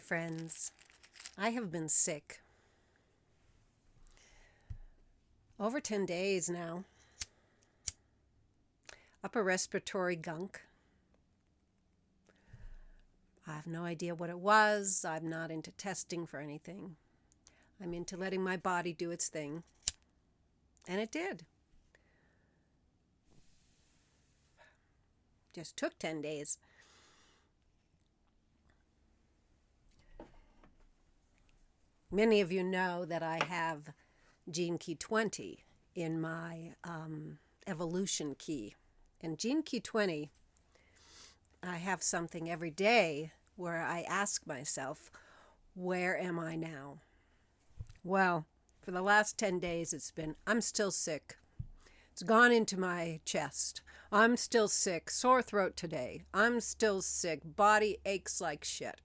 friends. I have been sick over 10 days now. Upper respiratory gunk. I have no idea what it was. I'm not into testing for anything. I'm into letting my body do its thing. And it did. Just took 10 days. Many of you know that I have gene key 20 in my evolution key. And gene key 20, I have something every day where I ask myself, where am I now? Well, for the last 10 days it's been, I'm still sick. It's gone into my chest. I'm still sick. Sore throat today. I'm still sick. Body aches like shit.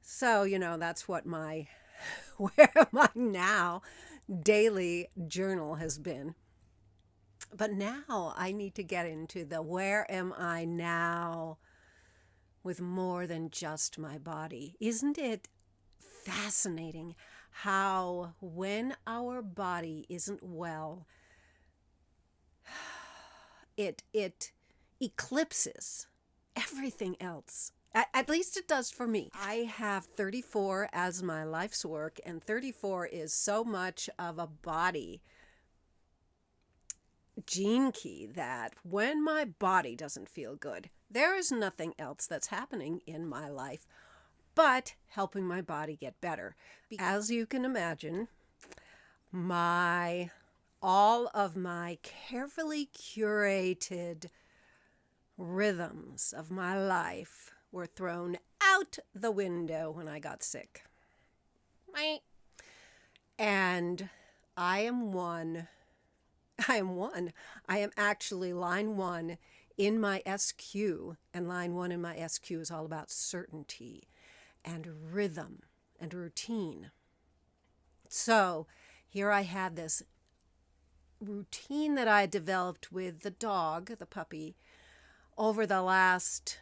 So, that's what my where am I now daily journal has been. But now I need to get into the where am I now with more than just my body. Isn't it fascinating how when our body isn't well, it eclipses everything else. At least it does for me. I have 34 as my life's work, and 34 is so much of a body gene key that when my body doesn't feel good, there is nothing else that's happening in my life but helping my body get better. As you can imagine, all of my carefully curated rhythms of my life were thrown out the window when I got sick. And I am actually line 1 in my SQ, and line 1 in my SQ is all about certainty and rhythm and routine. So here I had this routine that I developed with the dog, the puppy, over the last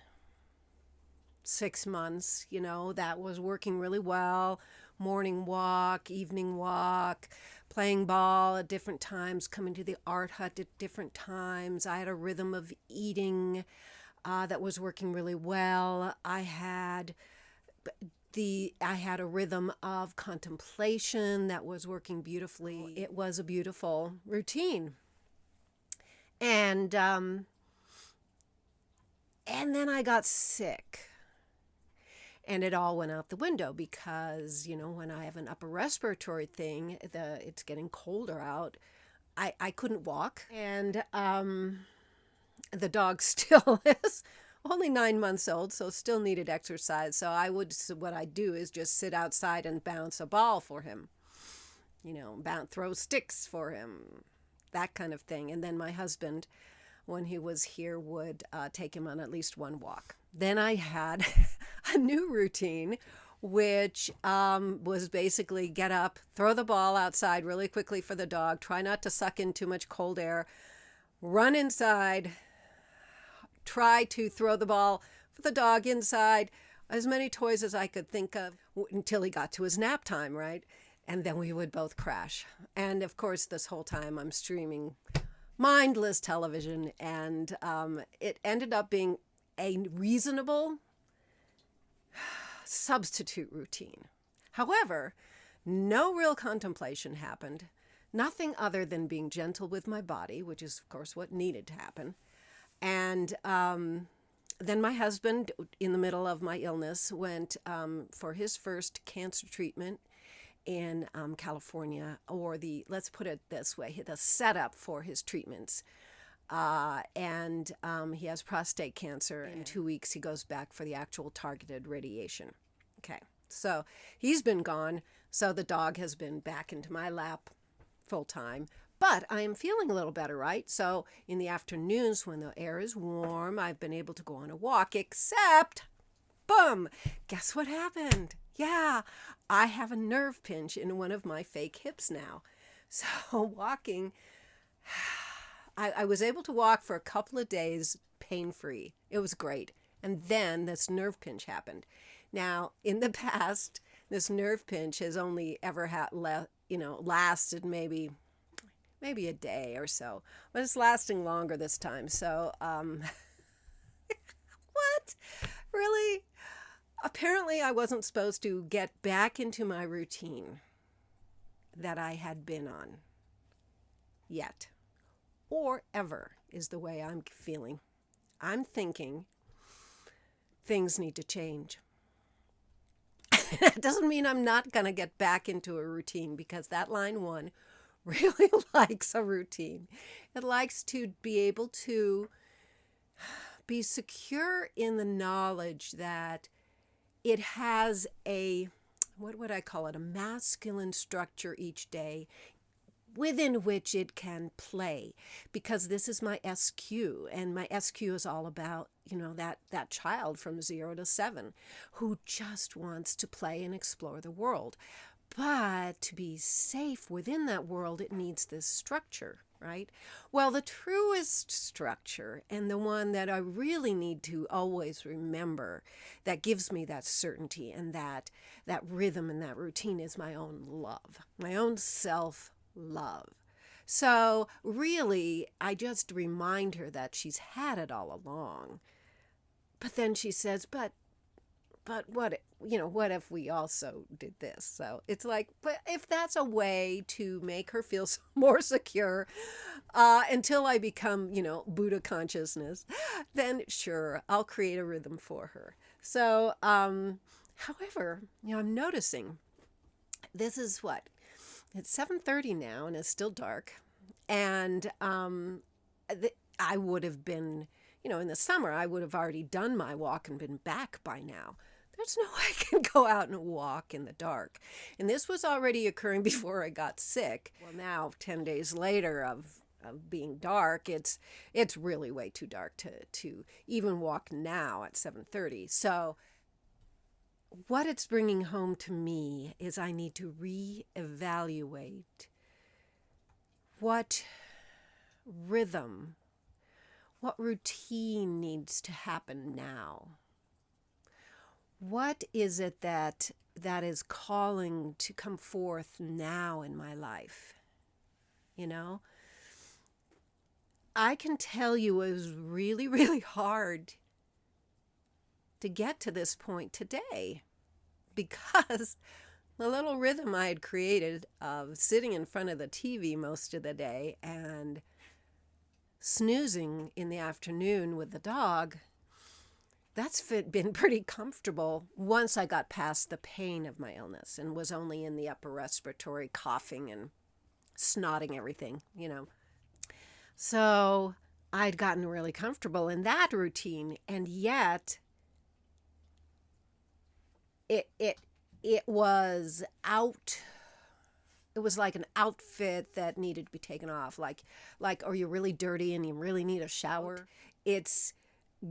6 months, that was working really well. Morning walk, evening walk, playing ball at different times, coming to the art hut at different times. I had a rhythm of eating that was working really well. I had a rhythm of contemplation that was working beautifully. It was a beautiful routine. And then I got sick. And it all went out the window because, when I have an upper respiratory thing, it's getting colder out. I couldn't walk. And the dog still is only 9 months old, so still needed exercise. So what I do is just sit outside and bounce a ball for him. Throw sticks for him, that kind of thing. And then my husband, when he was here, would take him on at least one walk. Then I had a new routine, which was basically get up, throw the ball outside really quickly for the dog, try not to suck in too much cold air, run inside, try to throw the ball for the dog inside, as many toys as I could think of until he got to his nap time, right? And then we would both crash. And of course, this whole time I'm streaming mindless television, and it ended up being a reasonable substitute routine. However, no real contemplation happened, nothing other than being gentle with my body, which is, of course, what needed to happen. And then my husband, in the middle of my illness, went for his first cancer treatment in California, or let's put it this way, the setup for his treatments. And he has prostate cancer. In 2 weeks, he goes back for the actual targeted radiation. Okay, so he's been gone. So the dog has been back into my lap full time. But I am feeling a little better, right? So in the afternoons when the air is warm, I've been able to go on a walk, except, boom, guess what happened? Yeah, I have a nerve pinch in one of my fake hips now. So walking, I was able to walk for a couple of days pain-free. It was great. And then this nerve pinch happened. Now, in the past, this nerve pinch has only ever lasted maybe a day or so, but it's lasting longer this time. So, what? Really? Apparently, I wasn't supposed to get back into my routine that I had been on yet, or ever, is the way I'm feeling. I'm thinking things need to change. That doesn't mean I'm not going to get back into a routine, because that line one really likes a routine. It likes to be able to be secure in the knowledge that it has what would I call it, a masculine structure each day within which it can play, because this is my SQ, and my SQ is all about, that child from 0 to 7 who just wants to play and explore the world. But to be safe within that world, it needs this structure, right? Well, the truest structure, and the one that I really need to always remember, that gives me that certainty and that rhythm and that routine, is my own love, my own self-love. So really, I just remind her that she's had it all along. But then she says, but what if we also did this? So it's like, but if that's a way to make her feel more secure, until I become, Buddha consciousness, then sure, I'll create a rhythm for her. So, however, I'm noticing this is what, it's 7:30 now, and it's still dark. And I would have been, in the summer, I would have already done my walk and been back by now. There's no way I can go out and walk in the dark. And this was already occurring before I got sick. Well, now, 10 days later of being dark, it's really way too dark to even walk now at 7:30. So what it's bringing home to me is I need to reevaluate what rhythm, what routine needs to happen now. What is it that is calling to come forth now in my life? I can tell you it was really, really hard to get to this point today, because the little rhythm I had created of sitting in front of the TV most of the day and snoozing in the afternoon with the dog, that's been pretty comfortable once I got past the pain of my illness and was only in the upper respiratory, coughing and snotting everything, So I'd gotten really comfortable in that routine, and yet it was out. It was like an outfit that needed to be taken off. Like, are you really dirty and you really need a shower? It's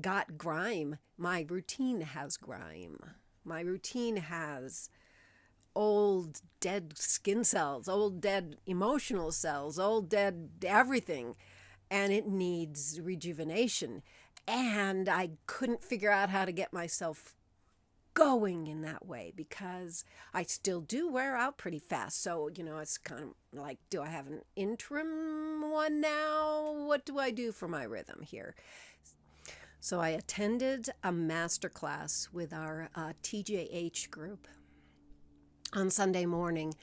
got grime. My routine has grime. My routine has old dead skin cells, old dead emotional cells, old dead everything. And it needs rejuvenation. And I couldn't figure out how to get myself going in that way, because I still do wear out pretty fast. So, it's kind of like, do I have an interim one now? What do I do for my rhythm here? So I attended a master class with our TJH group on Sunday morning,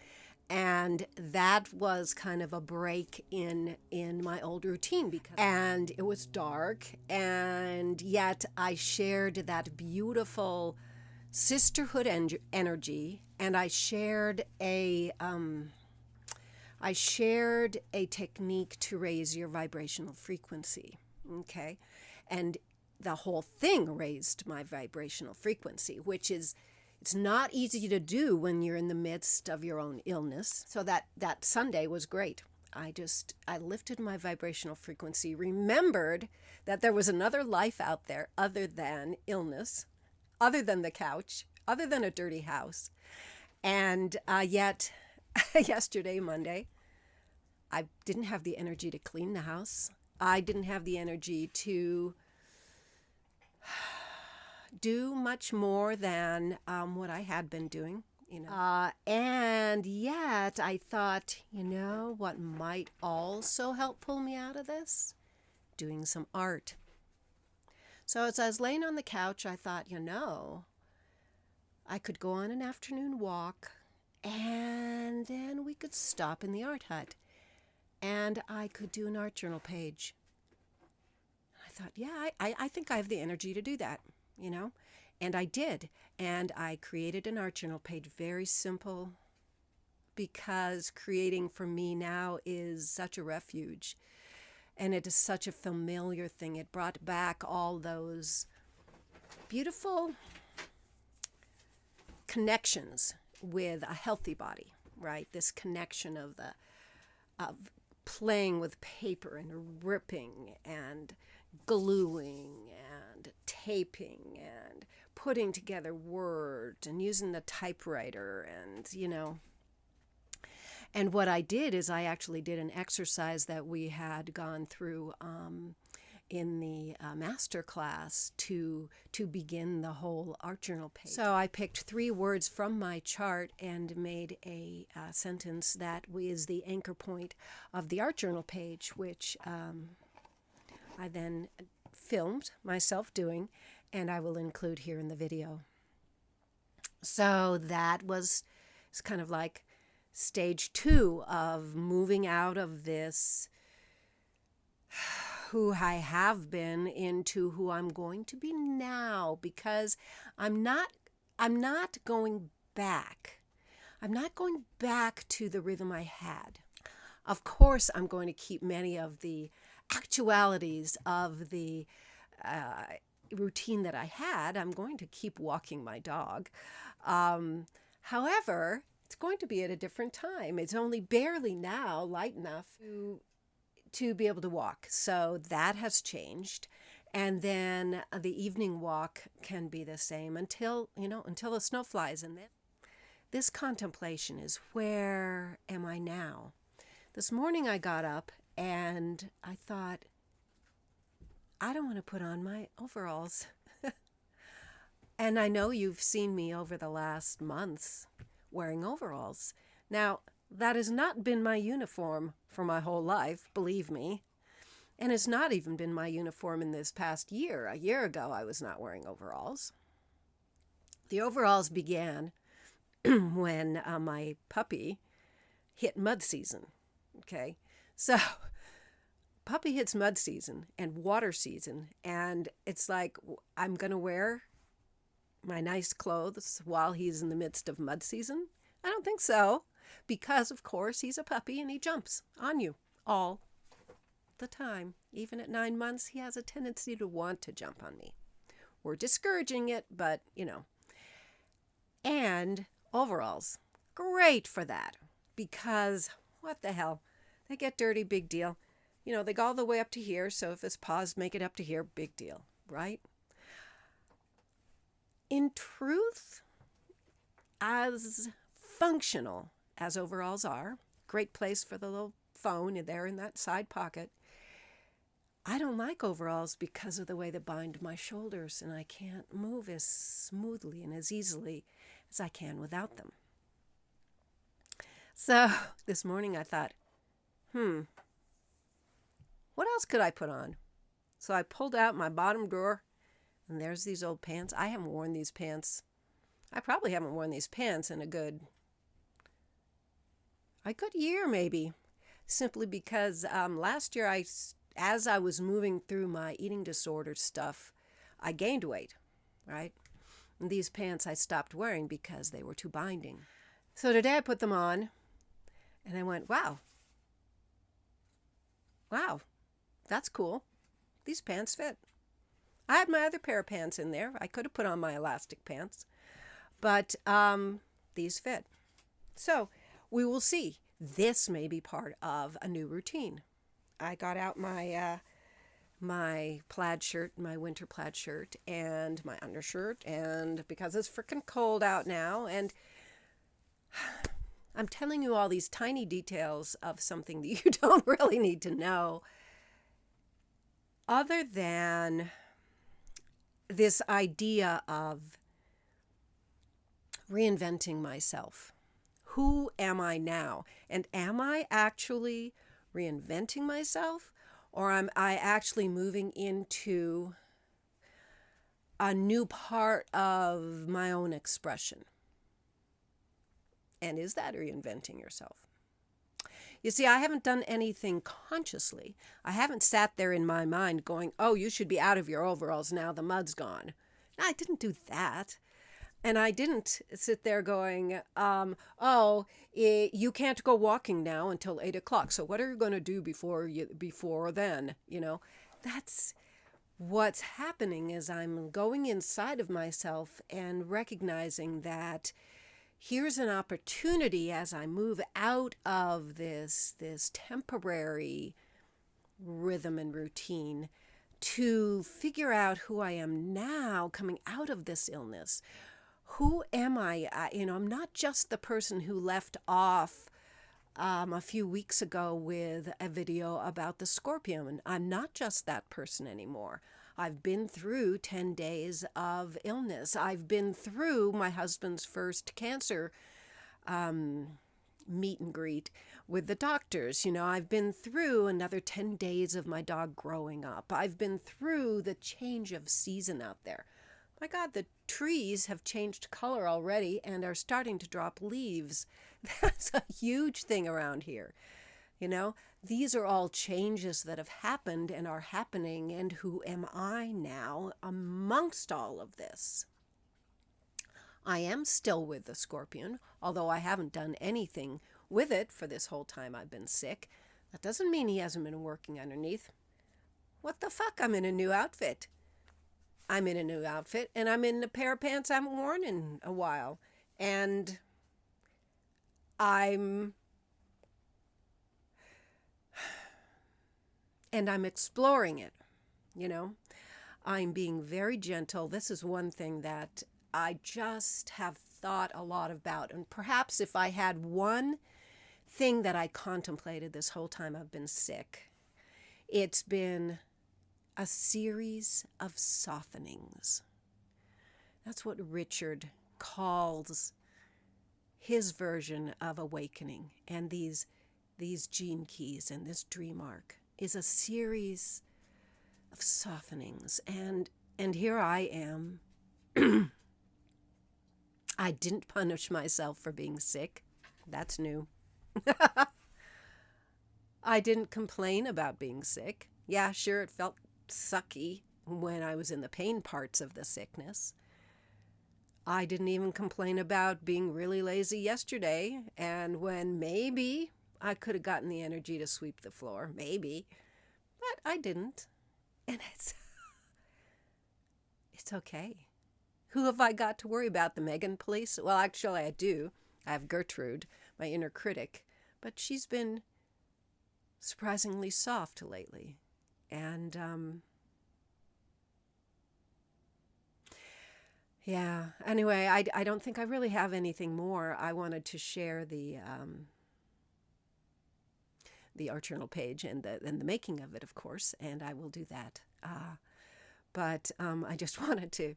and that was kind of a break in my old routine, and it was dark, and yet I shared that beautiful sisterhood energy, and I shared a technique to raise your vibrational frequency. Okay, and the whole thing raised my vibrational frequency, which is, it's not easy to do when you're in the midst of your own illness. So that Sunday was great. I lifted my vibrational frequency, remembered that there was another life out there other than illness, other than the couch, other than a dirty house. And yet, yesterday, Monday, I didn't have the energy to clean the house. I didn't have the energy to do much more than what I had been doing. And yet I thought, what might also help pull me out of this? Doing some art. So as I was laying on the couch, I thought, I could go on an afternoon walk, and then we could stop in the art hut, and I could do an art journal page. I thought, yeah, I think I have the energy to do that, And I did. And I created an art journal page, very simple, because creating for me now is such a refuge. And it is such a familiar thing. It brought back all those beautiful connections with a healthy body, right? This connection of playing with paper and ripping and gluing and taping and putting together words and using the typewriter and what I did is I actually did an exercise that we had gone through in the master class to begin the whole art journal page. So I picked 3 words from my chart and made a sentence that is the anchor point of the art journal page, which I then filmed myself doing, and I will include here in the video. So that was kind of like stage 2 of moving out of this who I have been into who I'm going to be now, because I'm not going back. I'm not going back to the rhythm I had. Of course, I'm going to keep many of the actualities of the routine that I had. I'm going to keep walking my dog. However, it's going to be at a different time. It's only barely now light enough to be able to walk. So that has changed. And then the evening walk can be the same until the snow flies. And then this contemplation is, where am I now? This morning I got up and I thought, I don't want to put on my overalls. And I know you've seen me over the last months wearing overalls. Now, that has not been my uniform for my whole life, believe me. And it's not even been my uniform in this past year. A year ago, I was not wearing overalls. The overalls began when my puppy hit mud season. Okay, so puppy hits mud season and water season, and it's like, I'm going to wear my nice clothes while he's in the midst of mud season? I don't think so, because of course he's a puppy and he jumps on you all the time. Even at 9 months, he has a tendency to want to jump on me. We're discouraging it, but And overalls, great for that, because what the hell, they get dirty, big deal. They go all the way up to here, so if his paws make it up to here, big deal, right? In truth, as functional as overalls are, great place for the little phone there in that side pocket, I don't like overalls because of the way they bind my shoulders, and I can't move as smoothly and as easily as I can without them. So this morning I thought, what else could I put on? So I pulled out my bottom drawer, and there's these old pants. I haven't worn these pants. I probably haven't worn these pants in a good year maybe, simply because last year as I was moving through my eating disorder stuff, I gained weight, right? And these pants I stopped wearing because they were too binding. So today I put them on, and I went, wow, that's cool. These pants fit. I had my other pair of pants in there. I could have put on my elastic pants, but these fit. So we will see. This may be part of a new routine. I got out my my plaid shirt, my winter plaid shirt, and my undershirt, and because it's freaking cold out now, and I'm telling you all these tiny details of something that you don't really need to know, other than this idea of reinventing myself. Who am I now? And am I actually reinventing myself? Or am I actually moving into a new part of my own expression? And is that reinventing yourself? You see, I haven't done anything consciously. I haven't sat there in my mind going, oh, you should be out of your overalls now, the mud's gone. No, I didn't do that. And I didn't sit there going, you can't go walking now until 8 o'clock. So what are you going to do before then? That's what's happening is I'm going inside of myself and recognizing that here's an opportunity as I move out of this temporary rhythm and routine to figure out who I am now coming out of this illness. Who am I? I'm not just the person who left off a few weeks ago with a video about the scorpion. I'm not just that person anymore. I've been through 10 days of illness. I've been through my husband's first cancer meet and greet with the doctors. I've been through another 10 days of my dog growing up. I've been through the change of season out there. My God, the trees have changed color already and are starting to drop leaves. That's a huge thing around here. These are all changes that have happened and are happening. And who am I now amongst all of this? I am still with the scorpion, although I haven't done anything with it for this whole time I've been sick. That doesn't mean he hasn't been working underneath. What the fuck? I'm in a new outfit. And I'm in a pair of pants I haven't worn in a while. And I'm exploring it, I'm being very gentle. This is one thing that I just have thought a lot about. And perhaps if I had one thing that I contemplated this whole time I've been sick, it's been a series of softenings. That's what Richard calls his version of awakening. And these gene keys and this dream arc is a series of softenings. And here I am. I didn't punish myself for being sick. That's new. I didn't complain about being sick. Yeah, sure, it felt sucky when I was in the pain parts of the sickness. I didn't even complain about being really lazy yesterday, and when maybe I could have gotten the energy to sweep the floor, maybe, but I didn't. And it's okay. Who have I got to worry about? The Megan police? Well, actually, I do. I have Gertrude, my inner critic, but she's been surprisingly soft lately. And, yeah, anyway, I don't think I really have anything more. I wanted to share the art journal page and the making of it, of course, and I will do that. But I just wanted to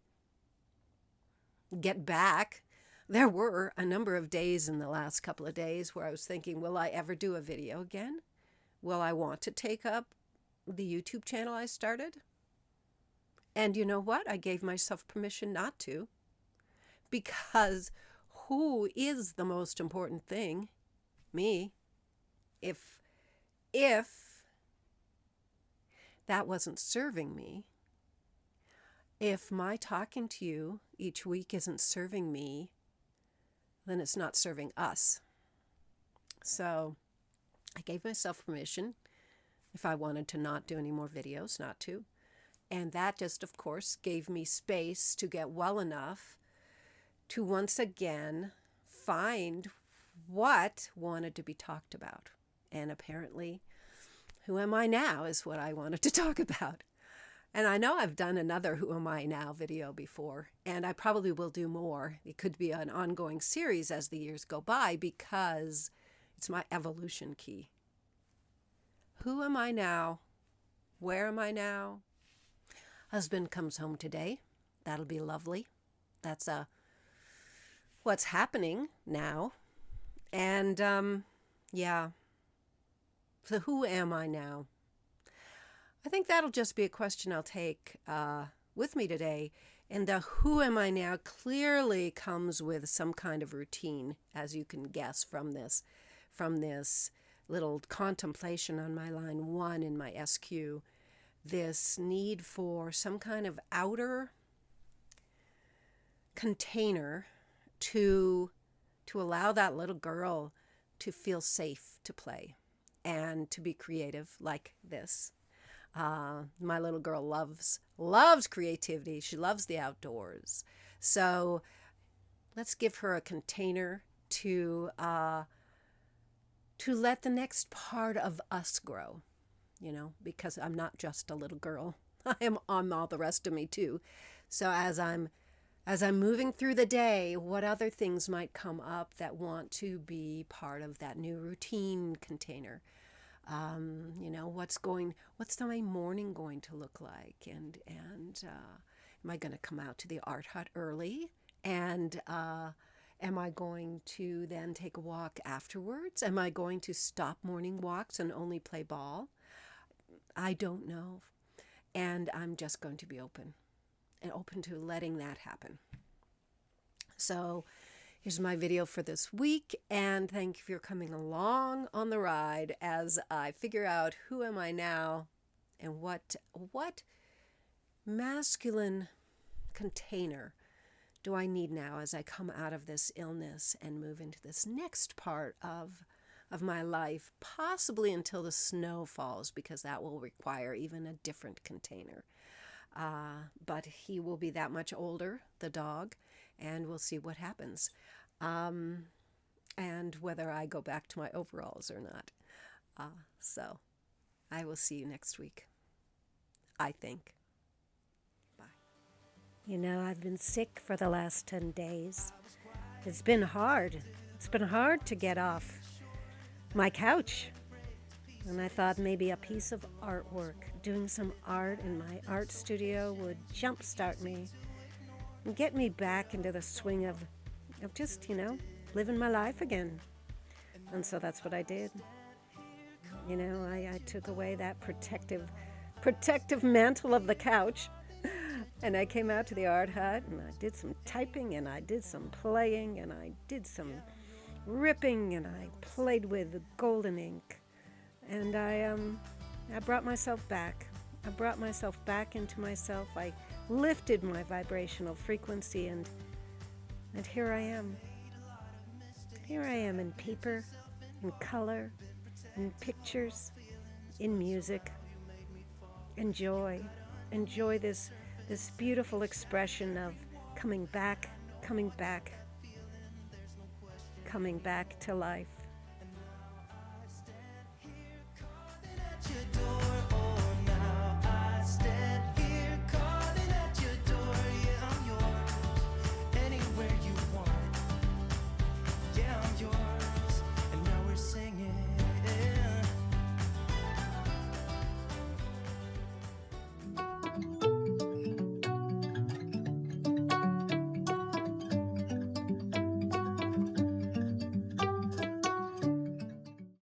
get back. There were a number of days in the last couple of days where I was thinking, will I ever do a video again? Will I want to take up the YouTube channel I started? And you know what? I gave myself permission not to, because who is the most important thing? Me. If that wasn't serving me, if my talking to you each week isn't serving me, then it's not serving us. So I gave myself permission, if I wanted to not do any more videos, not to. And that just, of course, gave me space to get well enough to once again find what wanted to be talked about. And apparently, who am I now is what I wanted to talk about. And I know I've done another Who Am I Now video before, and I probably will do more. It could be an ongoing series as the years go by, because it's my evolution key. Who am I now? Where am I now? Husband comes home today. That'll be lovely. That's what's happening now. And yeah, so who am I now? I think that'll just be a question I'll take with me today. And the who am I now clearly comes with some kind of routine, as you can guess from this little contemplation on my line 1 in my SQ. This need for some kind of outer container to allow that little girl to feel safe to play and to be creative like this. My little girl loves creativity. She loves the outdoors. So let's give her a container to let the next part of us grow, because I'm not just a little girl. I'm all the rest of me too. So as I'm moving through the day, what other things might come up that want to be part of that new routine container? What's my morning going to look like? And am I going to come out to the art hut early? And am I going to then take a walk afterwards? Am I going to stop morning walks and only play ball? I don't know. And I'm just going to be open to letting that happen. So here's my video for this week, and thank you for coming along on the ride as I figure out who am I now and what masculine container do I need now as I come out of this illness and move into this next part of my life, possibly until the snow falls, because that will require even a different container. But he will be that much older, the dog, and we'll see what happens. And whether I go back to my overalls or not. So I will see you next week, I think. Bye. I've been sick for the last 10 days. It's been hard. It's been hard to get off my couch. And I thought maybe a piece of artwork, doing some art in my art studio, would jumpstart me and get me back into the swing of just, living my life again. And so that's what I did. I took away that protective mantle of the couch, and I came out to the art hut, and I did some typing, and I did some playing, and I did some ripping, and I played with golden ink. And I brought myself back. I brought myself back into myself. I lifted my vibrational frequency, and here I am. Here I am in paper, in color, in pictures, in music. Enjoy this beautiful expression of coming back to life.